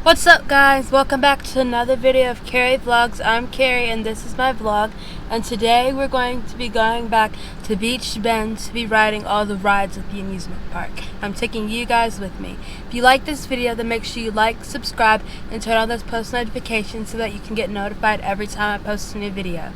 What's up, guys? Welcome back to another video of Keri Vlogs. I'm Keri and this is my vlog, and today we're going to be going back to Beach Bend to be riding all the rides at the amusement park. I'm taking you guys with me. If you like this video, then make sure you like, subscribe, and turn on those post notifications so that you can get notified every time I post a new video.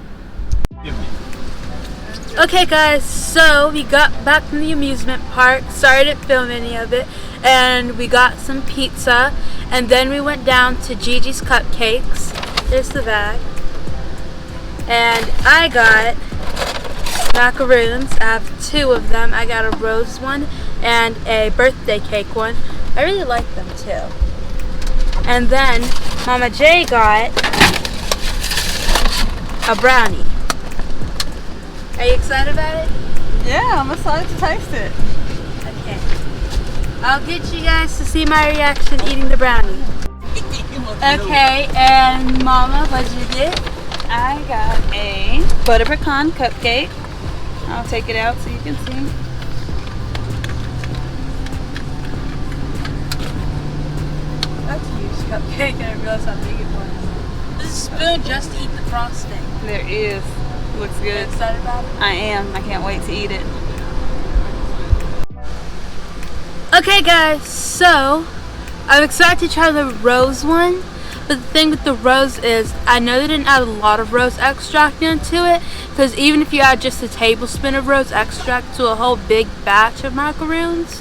Okay guys, so we got back from the amusement park, sorry I didn't film any of it, and we got some pizza, and then we went down to Gigi's Cupcakes. There's the bag. And I got macaroons. I have two of them. I got a rose one and a birthday cake one. I really like them too. And then Mama J got a brownie. Are you excited about it? Yeah, I'm excited to taste it. Okay. I'll get you guys to see my reaction eating the brownie. Okay, and Mama, what'd you get? I got a butter pecan cupcake. I'll take it out so you can see. That's a huge cupcake, and I realized how big it was. There's a spoon just to eat the frosting. There is. Looks good. Are you excited about it? I am. I can't wait to eat it. Okay guys, so I'm excited to try the rose one, but the thing with the rose is I know they didn't add a lot of rose extract into it, because even if you add just a tablespoon of rose extract to a whole big batch of macaroons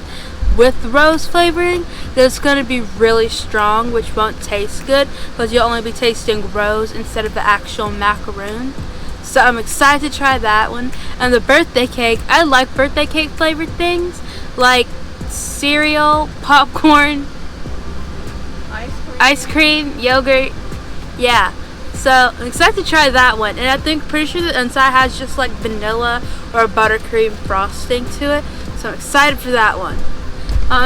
with rose flavoring, it's going to be really strong, which won't taste good because you'll only be tasting rose instead of the actual macaroon. So I'm excited to try that one. And the birthday cake, I like birthday cake flavored things like cereal, popcorn, ice cream, yogurt. Yeah, so I'm excited to try that one. And I think pretty sure the inside has just like vanilla or buttercream frosting to it. So I'm excited for that one.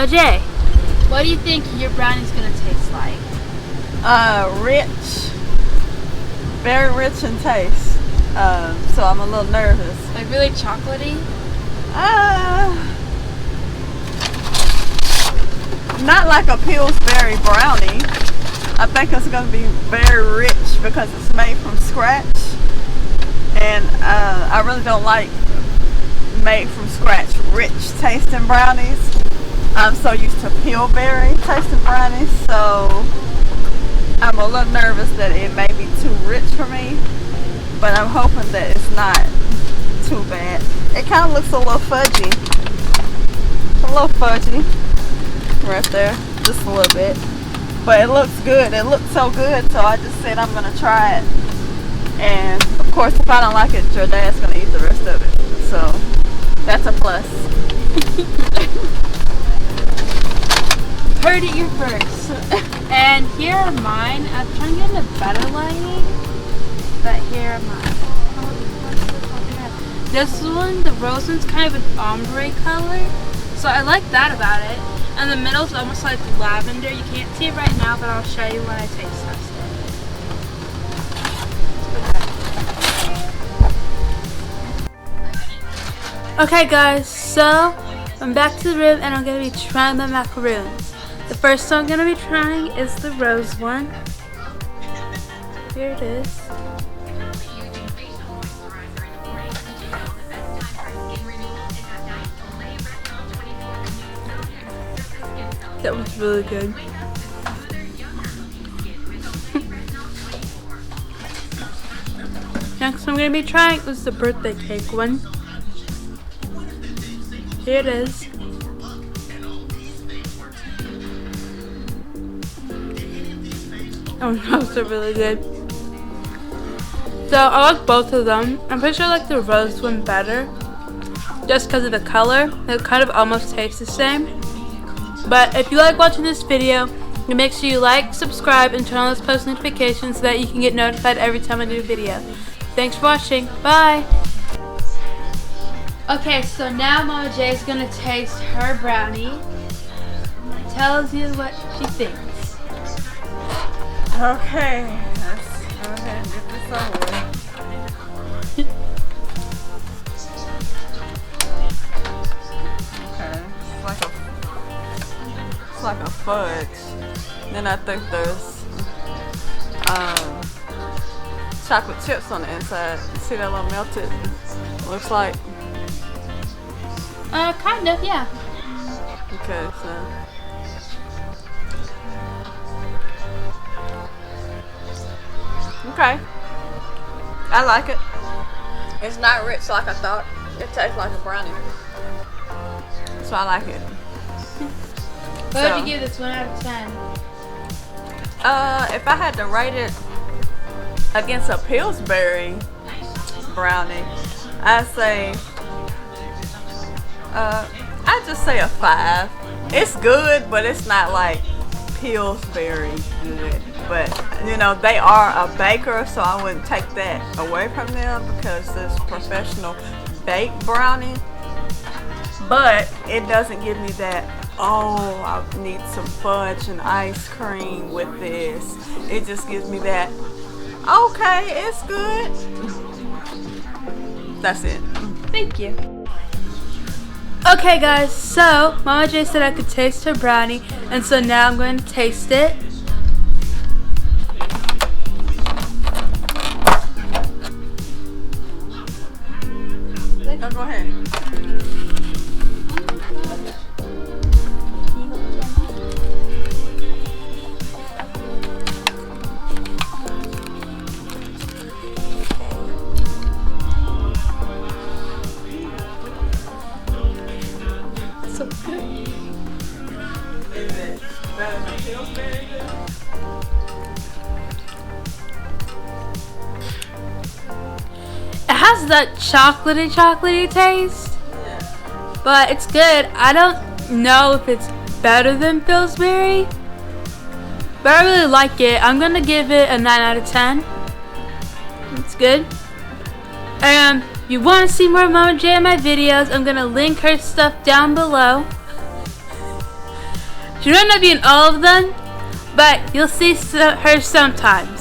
Jay, what do you think your brownie's gonna taste like? Rich. Very rich in taste. So I'm a little nervous. Like really chocolatey? Not like a Pillsbury brownie. I think it's going to be very rich because it's made from scratch. And I really don't like made from scratch rich tasting brownies. I'm so used to Pillsbury tasting brownies, so I'm a little nervous that it may be too rich for me. But I'm hoping that it's not too bad. It kind of looks a little fudgy. A little fudgy. Right there. Just a little bit. But it looks good. It looks so good. So I just said I'm going to try it. And of course if I don't like it, your dad's going to eat the rest of it. So that's a plus. Heard it here first. And here are mine. I'm trying to get in a better lighting. But here are mine. This one, the rose one's kind of an ombre color. So I like that about it. And the middle's almost like lavender. You can't see it right now, but I'll show you when I taste test it. Okay guys, so I'm back to the room and I'm going to be trying my macaroons. The first one I'm going to be trying is the rose one. Here it is. That was really good. Next I'm going to be trying is the birthday cake one. Here it is. Oh, those are really good. So I like both of them. I'm pretty sure I like the rose one better, just because of the color. It kind of almost tastes the same. But if you like watching this video, make sure you like, subscribe, and turn on those post notifications so that you can get notified every time I do a video. Thanks for watching. Bye! Okay, so now Mama J is going to taste her brownie. Tells you what she thinks. Okay, let's go ahead and get this over with. Okay, it's like a fudge. And I think there's chocolate chips on the inside. See that little melted? Looks like. Kind of, yeah. Okay, so. Okay. I like it. It's not rich like I thought. It tastes like a brownie. So I like it. What would you give this 1 out of 10? If I had to rate it against a Pillsbury brownie, I'd just say a 5. It's good, but it's not like Pillsbury good. But you know, they are a baker, so I wouldn't take that away from them because it's professional baked brownie. But it doesn't give me that, oh, I need some fudge and ice cream with this. It just gives me that, okay, it's good. That's it. Thank you. Okay guys, so Mama J said I could taste her brownie, and so now I'm going to taste it. Oh, go ahead. So good. Is it better than Pillsbury? It has that chocolatey taste, Yeah. but it's good. I don't know if it's better than Pillsbury, but I really like it. I'm gonna give it a 9 out of 10. It's good. And if you want to see more of Mama J in my videos, I'm gonna link her stuff down below. She might not be in all of them, but you'll see her sometime.